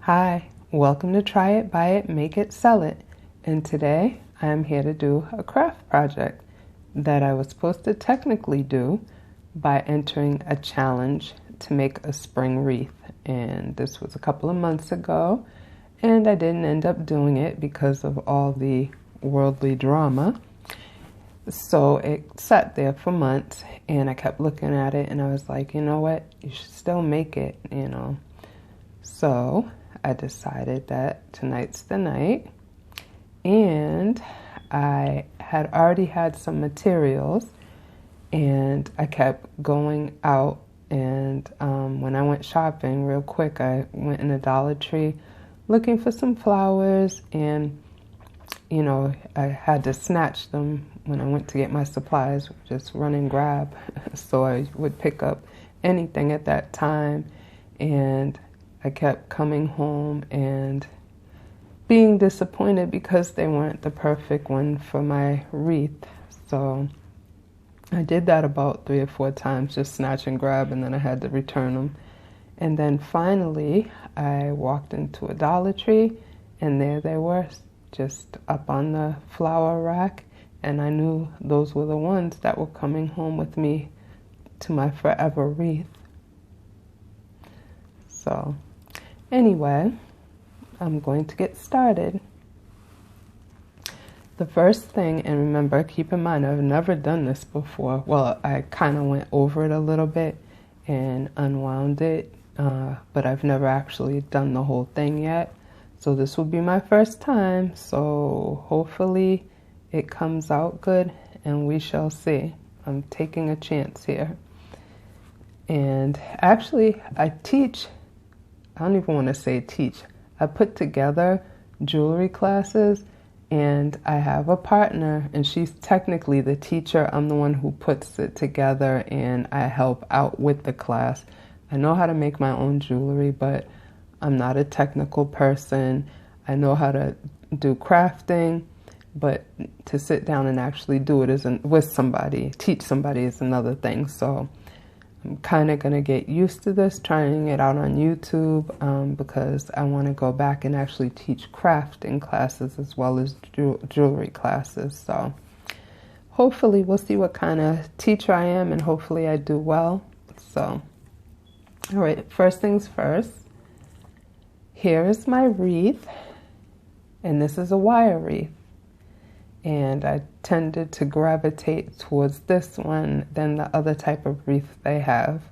Hi, welcome to Try It, Buy It, Make It, Sell It. And today I am here to do a craft project that I was supposed to technically do by entering a challenge to make a spring wreath. And this was a couple of months ago, and I didn't end up doing it because of all the worldly drama. So it sat there for months, and I kept looking at it, and I was like, you know what, you should still make it, you know. So I decided that tonight's the night, and I had already had some materials, and I kept going out, and when I went shopping real quick, I went in a Dollar Tree looking for some flowers, and you know, I had to snatch them when I went to get my supplies, just run and grab. So I would pick up anything at that time, and I kept coming home and being disappointed because they weren't the perfect one for my wreath. So I did that about 3 or 4 times, just snatch and grab, and then I had to return them. And then finally, I walked into a Dollar Tree, and there they were, just up on the flower rack, and I knew those were the ones that were coming home with me to my forever wreath. So anyway, I'm going to get started. The first thing, and remember, keep in mind, I've never done this before. Well, I kind of went over it a little bit and unwound it, but I've never actually done the whole thing yet. So this will be my first time, so hopefully it comes out good, and we shall see. I'm taking a chance here. And actually, I don't even want to say teach. I put together jewelry classes, and I have a partner, and she's technically the teacher. I'm the one who puts it together, and I help out with the class. I know how to make my own jewelry, but I'm not a technical person. I know how to do crafting, but to sit down and actually do it with somebody, teach somebody, is another thing. So I'm kind of going to get used to this, trying it out on YouTube, because I want to go back and actually teach crafting classes as well as jewelry classes. So hopefully we'll see what kind of teacher I am, and hopefully I do well. So, all right, first things first. Here is my wreath, and this is a wire wreath, and I tended to gravitate towards this one than the other type of wreath they have.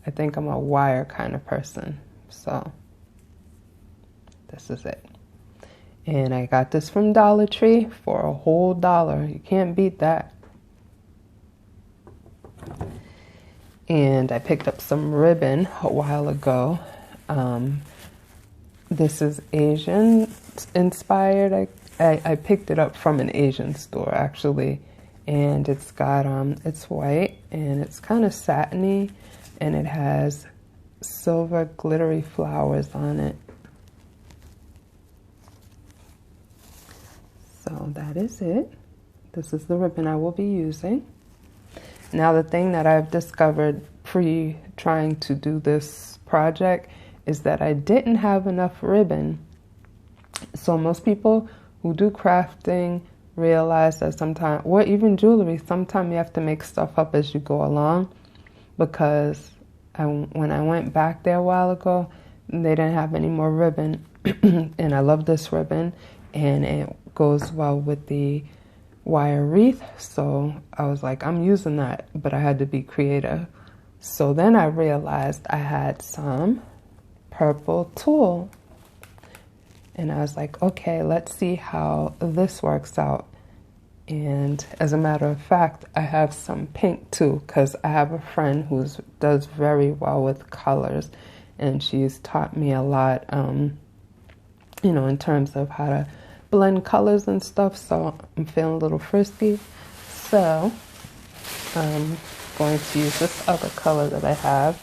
I think I'm a wire kind of person, so this is it. And I got this from Dollar Tree for a whole $1. You can't beat that. And I picked up some ribbon a while ago. This is Asian inspired. I picked it up from an Asian store actually, and it's got it's white, and it's kind of satiny, and it has silver glittery flowers on it. So that is it. This is the ribbon I will be using. Now, the thing that I've discovered trying to do this project is that I didn't have enough ribbon. So most people who do crafting realize that sometimes, or even jewelry, sometimes you have to make stuff up as you go along, because when I went back there a while ago, they didn't have any more ribbon. And I love this ribbon, and it goes well with the wire wreath. So I was like, I'm using that, but I had to be creative. So then I realized I had some purple tulle, and I was like, okay, let's see how this works out. And as a matter of fact, I have some pink too, because I have a friend who does very well with colors, and she's taught me a lot, you know, in terms of how to blend colors and stuff. So I'm feeling a little frisky, so I'm going to use this other color that I have.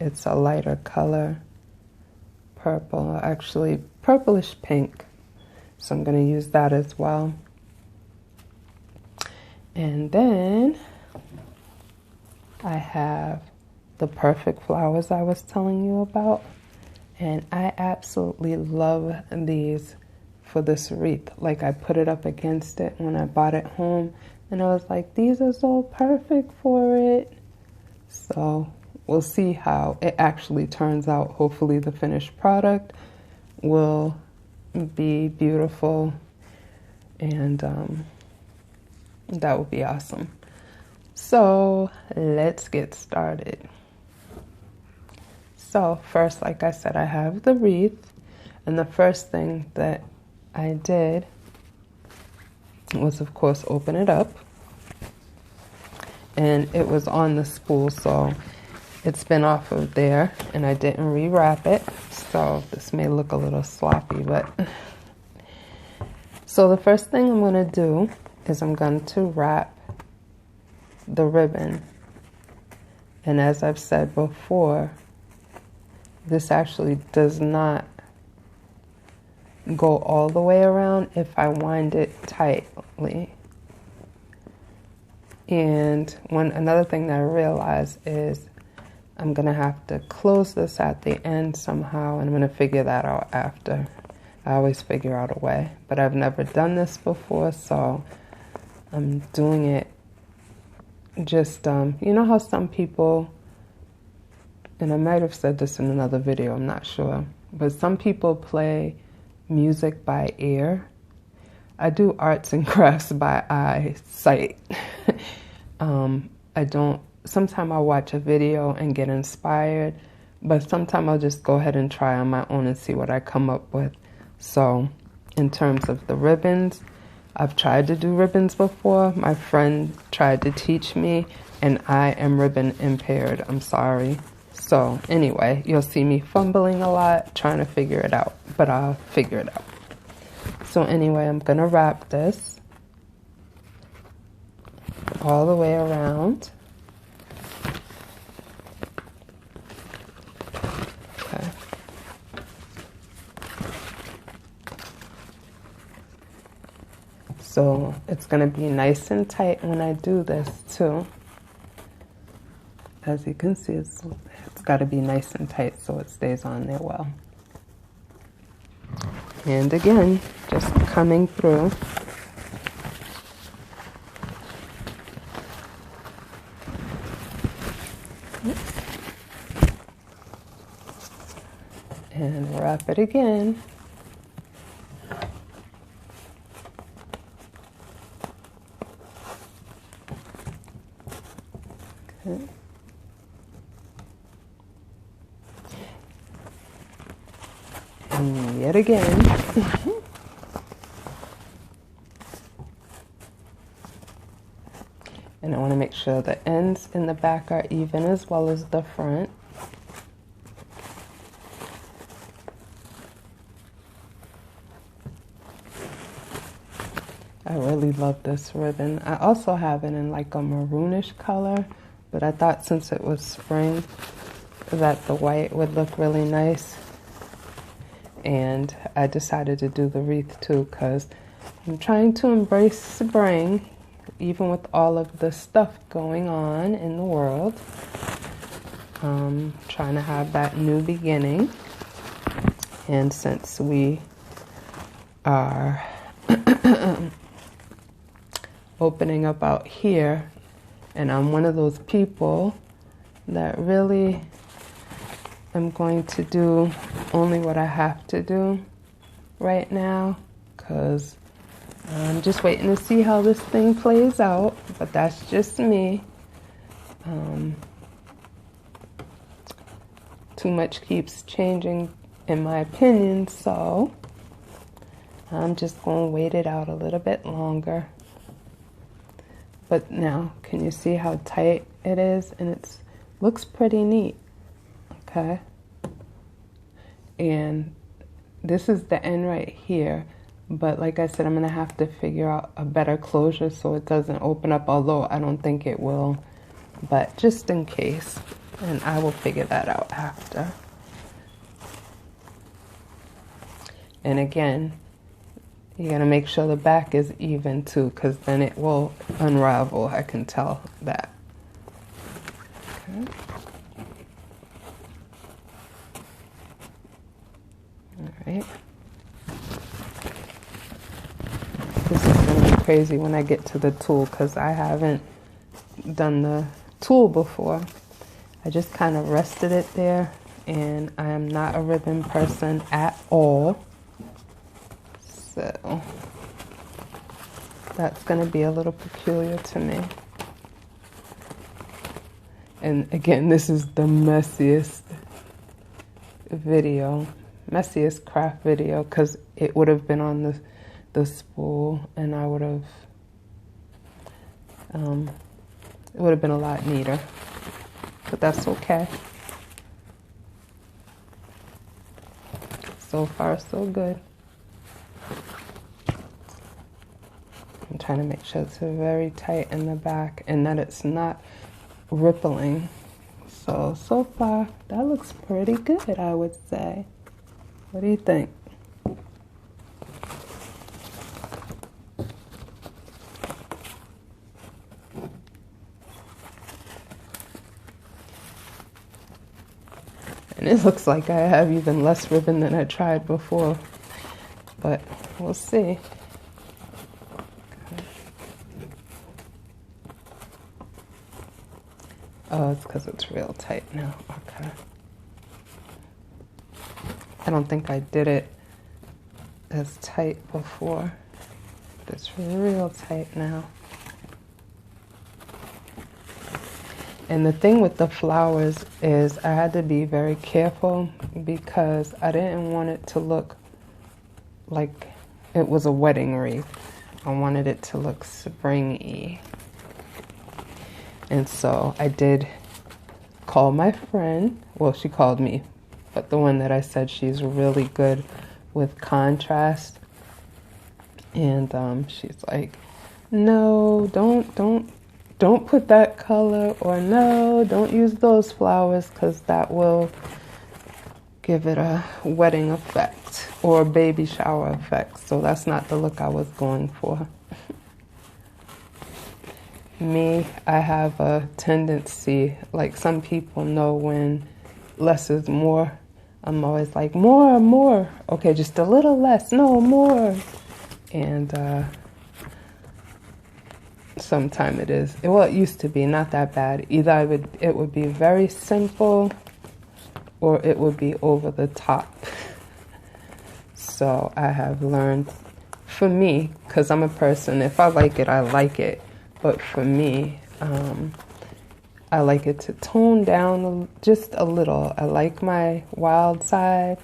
It's a lighter color, purple, actually purplish pink. So I'm going to use that as well. And then I have the perfect flowers I was telling you about. And I absolutely love these for this wreath. Like, I put it up against it when I bought it home, and I was like, these are so perfect for it. So we'll see how it actually turns out. Hopefully the finished product will be beautiful, and that would be awesome. So let's get started. So first, like I said, I have the wreath, and the first thing that I did was, of course, open it up. And it was on the spool, so it's been off of there, and I didn't rewrap it, so this may look a little sloppy, but... So the first thing I'm going to do is I'm going to wrap the ribbon. And as I've said before, this actually does not go all the way around if I wind it tightly. And another thing that I realized is I'm going to have to close this at the end somehow, and I'm going to figure that out after. I always figure out a way, but I've never done this before, so I'm doing it just, you know how some people, and I might have said this in another video, I'm not sure, but some people play music by ear. I do arts and crafts by eyesight. I don't, sometimes I'll watch a video and get inspired, but sometimes I'll just go ahead and try on my own and see what I come up with. So in terms of the ribbons, I've tried to do ribbons before. My friend tried to teach me, and I am ribbon impaired. I'm sorry. So anyway, you'll see me fumbling a lot, trying to figure it out, but I'll figure it out. So anyway, I'm going to wrap this all the way around. Okay. So it's going to be nice and tight when I do this too. As you can see, it's got to be nice and tight so it stays on there well. And again, just coming through. And wrap it again. Okay. And yet again. And I want to make sure the ends in the back are even as well as the front. I really love this ribbon. I also have it in like a maroonish color, but I thought since it was spring that the white would look really nice. And I decided to do the wreath too because I'm trying to embrace spring, even with all of the stuff going on in the world. Trying to have that new beginning. And since we are opening up out here, and I'm one of those people that really am going to do only what I have to do right now, because I'm just waiting to see how this thing plays out, but that's just me. Too much keeps changing in my opinion, so I'm just going to wait it out a little bit longer. But now, can you see how tight it is? And it looks pretty neat, okay? And this is the end right here. But like I said, I'm going to have to figure out a better closure so it doesn't open up, although I don't think it will. But just in case, and I will figure that out after. And again, you gotta make sure the back is even too, because then it will unravel. I can tell that. Okay. right? This is going to be crazy when I get to the tool because I haven't done the tool before. I just kind of rested it there, and I am not a ribbon person at all. So that's going to be a little peculiar to me. And again, this is the messiest craft video, because it would have been on the spool, and I would have, it would have been a lot neater, but that's okay. So far, so good. I'm trying to make sure it's very tight in the back and that it's not rippling. So far, that looks pretty good, I would say. What do you think? And it looks like I have even less ribbon than I tried before, but we'll see. Oh, it's because it's real tight now. Okay. I don't think I did it as tight before. It's real tight now. And the thing with the flowers is I had to be very careful because I didn't want it to look like it was a wedding wreath. I wanted it to look springy. And so I did call my friend. Well, she called me, but the one that I said she's really good with contrast. And she's like, no, don't put that color, or no, don't use those flowers, because that will give it a wedding effect or a baby shower effect. So that's not the look I was going for. Me, I have a tendency, like some people know when less is more. I'm always like, more. Okay, just a little less. No, more. And sometime it is. Well, it used to be not that bad. Either it would be very simple, or it would be over the top. So I have learned, for me, because I'm a person, if I like it, I like it. But for me, I like it to tone down just a little. I like my wild side,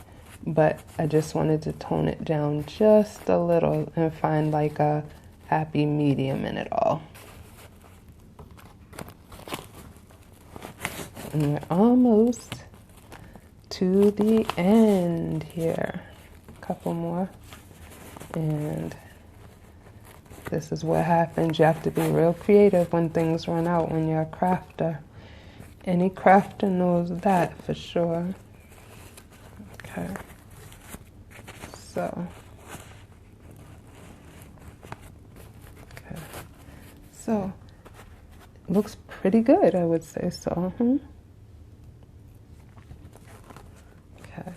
but I just wanted to tone it down just a little and find like a happy medium in it all. And we're almost to the end here. A couple more. And this is what happens. You have to be real creative when things run out when you're a crafter. Any crafter knows that for sure. Okay. So. Okay. So, looks pretty good, I would say so. Okay.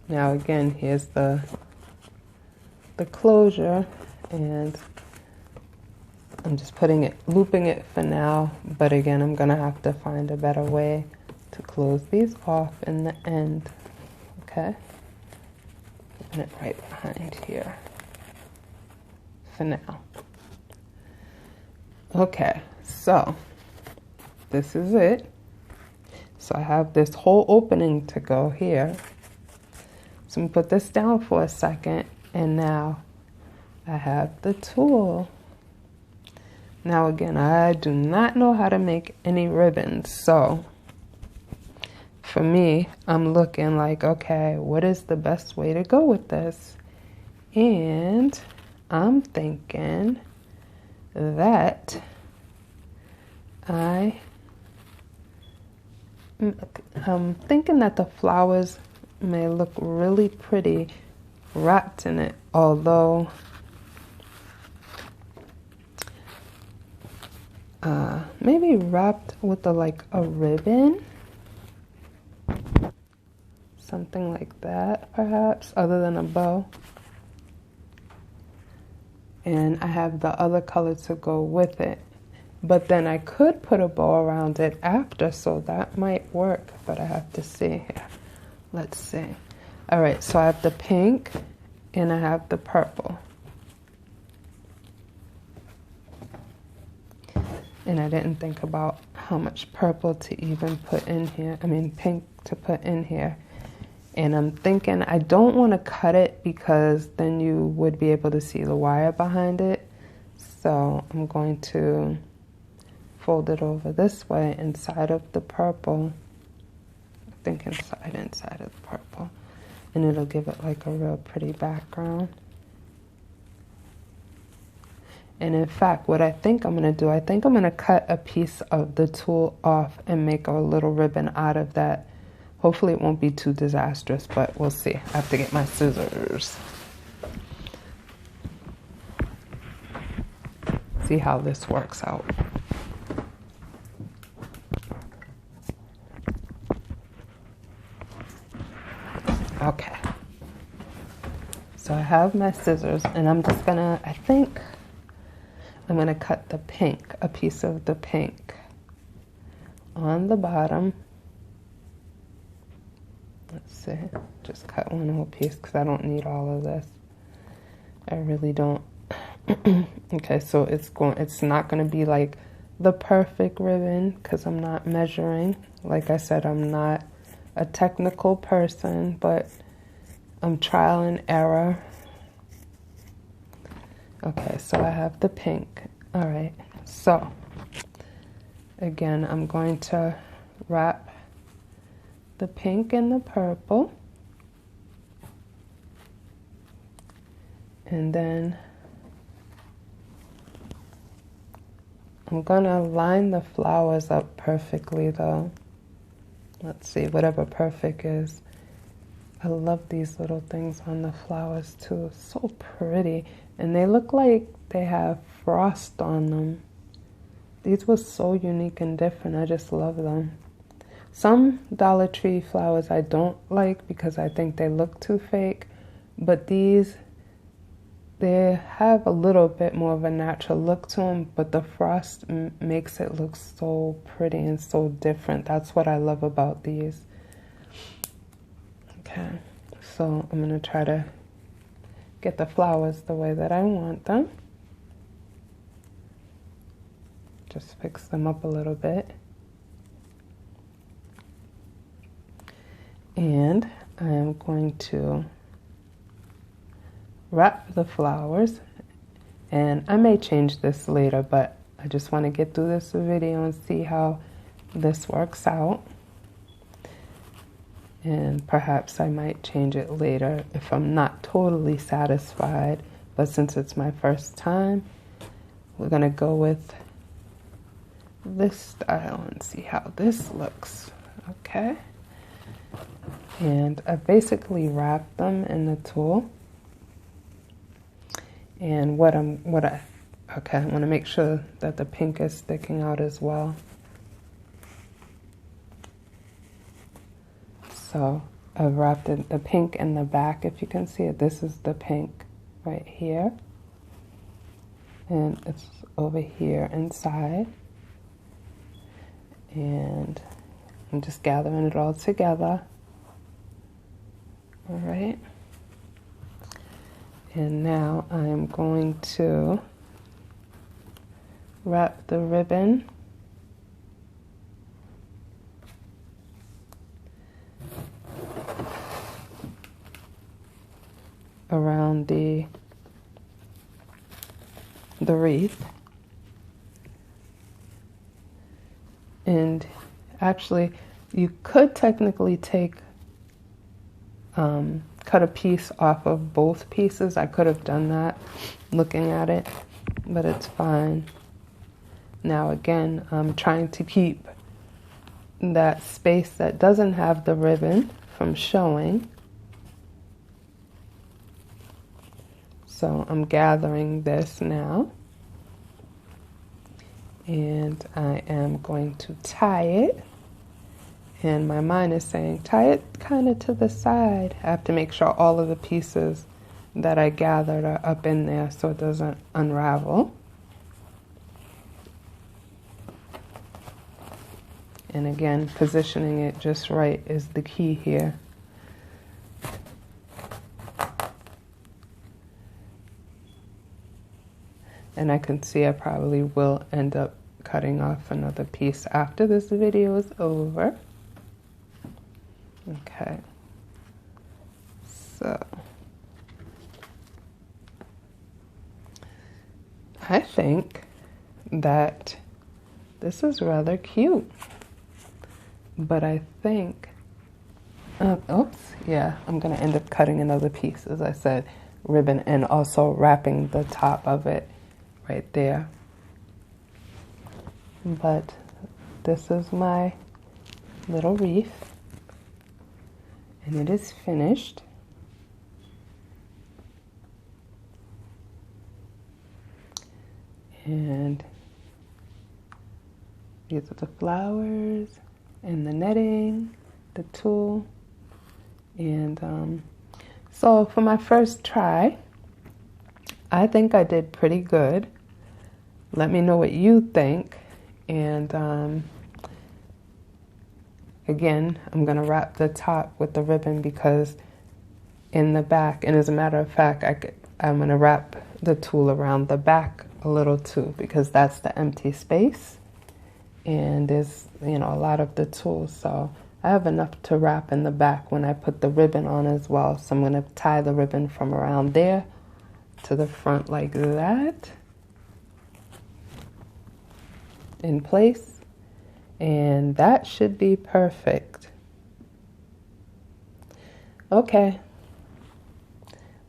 Now again, here's the closure, and I'm just looping it for now, but again, I'm gonna have to find a better way to close these off in the end. Okay, putting it right behind here for now. Okay, so this is it. So I have this whole opening to go here. So I'm gonna put this down for a second, and now I have the tool. Now again, I do not know how to make any ribbons, so for me, I'm looking like, okay, what is the best way to go with this? And I'm thinking that I'm thinking that the flowers may look really pretty wrapped in it, although maybe wrapped with like a ribbon. So something like that, perhaps, other than a bow. And I have the other color to go with it. But then I could put a bow around it after, so that might work, but I have to see here. Let's see. All right, so I have the pink and I have the purple. And I didn't think about how much purple to even put in here. I mean, pink to put in here. And I'm thinking I don't want to cut it because then you would be able to see the wire behind it. So I'm going to fold it over this way inside of the purple. I think inside of the purple. And it'll give it like a real pretty background. And in fact, what I think I'm going to do, I think I'm going to cut a piece of the tulle off and make a little ribbon out of that. Hopefully it won't be too disastrous, but we'll see. I have to get my scissors. See how this works out. Okay. So I have my scissors and I'm just gonna, I think I'm gonna cut the pink, a piece of the pink on the bottom. Let's see, just cut one whole piece because I don't need all of this. I really don't. Okay, so it's not gonna be like the perfect ribbon because I'm not measuring. Like I said, I'm not a technical person, but I'm trial and error. Okay, so I have the pink. All right, so again, I'm going to wrap the pink and the purple. And then I'm gonna line the flowers up perfectly though. Let's see, whatever perfect is. I love these little things on the flowers too. So pretty. And they look like they have frost on them. These were so unique and different. I just love them. Some Dollar Tree flowers I don't like because I think they look too fake. But these, they have a little bit more of a natural look to them. But the frost makes it look so pretty and so different. That's what I love about these. Okay, so I'm going to try to get the flowers the way that I want them. Just fix them up a little bit. And I am going to wrap the flowers. And I may change this later, but I just want to get through this video and see how this works out. And perhaps I might change it later if I'm not totally satisfied. But since it's my first time, we're going to go with this style and see how this looks. Okay. And I basically wrapped them in the tulle. And I want to make sure that the pink is sticking out as well. So I've wrapped it, the pink in the back, if you can see it. This is the pink right here. And it's over here inside. And I'm just gathering it all together. All right. And now I am going to wrap the ribbon around the wreath. And actually, you could technically take cut a piece off of both pieces. I could have done that looking at it, but it's fine. Now again, I'm trying to keep that space that doesn't have the ribbon from showing. So I'm gathering this now, and I am going to tie it And my mind is saying, tie it kind of to the side. I have to make sure all of the pieces that I gathered are up in there so it doesn't unravel. And again, positioning it just right is the key here. And I can see I probably will end up cutting off another piece after this video is over. Okay, so I think that this is rather cute, but I think, oops, yeah, I'm gonna end up cutting another piece, as I said, ribbon, and also wrapping the top of it right there. But this is my little wreath. And it is finished. And these are the flowers and the netting, the tulle. And so for my first try, I think I did pretty good. Let me know what you think. And again, I'm going to wrap the top with the ribbon because in the back, and as a matter of fact, I'm going to wrap the tulle around the back a little too, because that's the empty space. And there's, you know, a lot of the tulle, so I have enough to wrap in the back when I put the ribbon on as well. So I'm going to tie the ribbon from around there to the front like that, in place. And that should be perfect. Okay,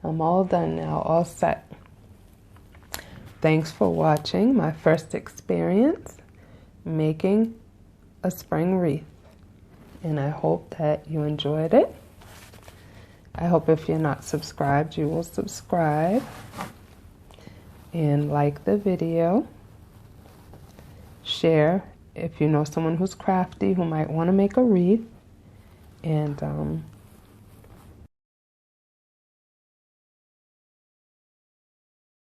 I'm all done now, all set. Thanks for watching my first experience making a spring wreath. And I hope that you enjoyed it. I hope if you're not subscribed, you will subscribe and like the video. Share if you know someone who's crafty who might want to make a wreath. And